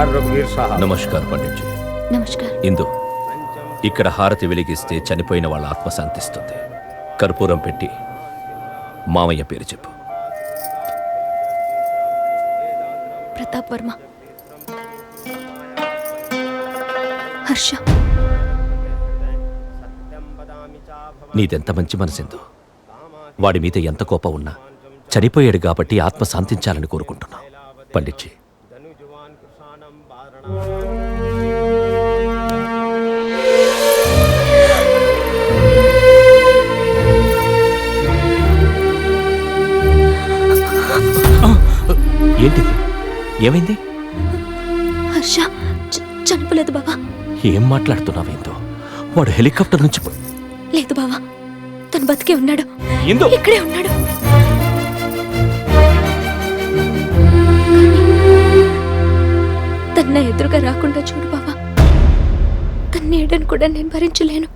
నమస్కార్ రఘువీర్ సాహబ్. నమస్కార్ పండిట్జీ. నమస్కారం. ఇందు ఇక్కడ హారతి వెలిగిస్తే చనిపోయిన వాళ్ళ ఆత్మ శాంతిస్తుంది. కర్పూరం పెట్టి మామయ్య పేరు చెప్పు. ప్రతాప్ వర్మ. హర్ష. నీదెంత మంచి మనసిందో. వాడి మీద ఎంత కోపం ఉన్నా చనిపోయాడు కాబట్టి ఆత్మ శాంతించాలని కోరుకుంటున్నా. పండిట్జీ. ఏంటిది? ఏమైంది? హర్ష చనిపోలేదు బావా. ఏం మాట్లాడుతున్నావేందో? వాడు హెలికాప్టర్ నుంచి లేదు బావా, తను బతికే ఉన్నాడు. ఏందో? ఇక్కడే ఉన్నాడు. తన ఎదురుగా రాకుండా చూడు బావా. తన నీడను కూడా నేను భరించలేను.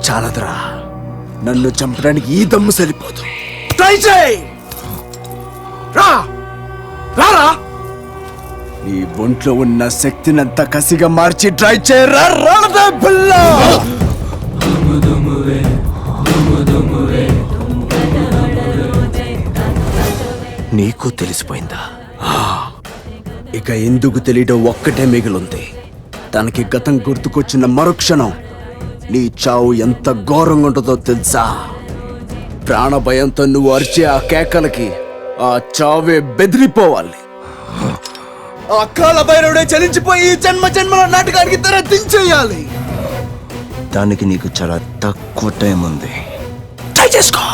చాలదురా, నన్ను చంపడానికి ఈ దమ్ము సరిపోదు. ట్రై చేయి. రా రారా, నీ ఒంట్లో ఉన్న శక్తినంతా కసిగా మార్చి ట్రై చేయరా. నీకు తెలిసిపోయిందా? ఇక ఎందుకు తెలియడం ఒక్కటే మిగిలింది. తనకి గతం గుర్తుకొచ్చిన మరుక్షణం నీ చావు ఎంత ఘోరంగా ఉంటుందో తెలుసా? ప్రాణభయంతో నువ్వు అరిచే ఆ కేకలకి ఆ చావే బెదిరిపోవాలి. ఆ కాల భైరవుడే చలించిపోయి ఈ జన్మల నాటకానికి తెర దించేయాలి. దానికి నీకు చాలా తక్కువ టైం ఉంది. ట్రై చేసుకో.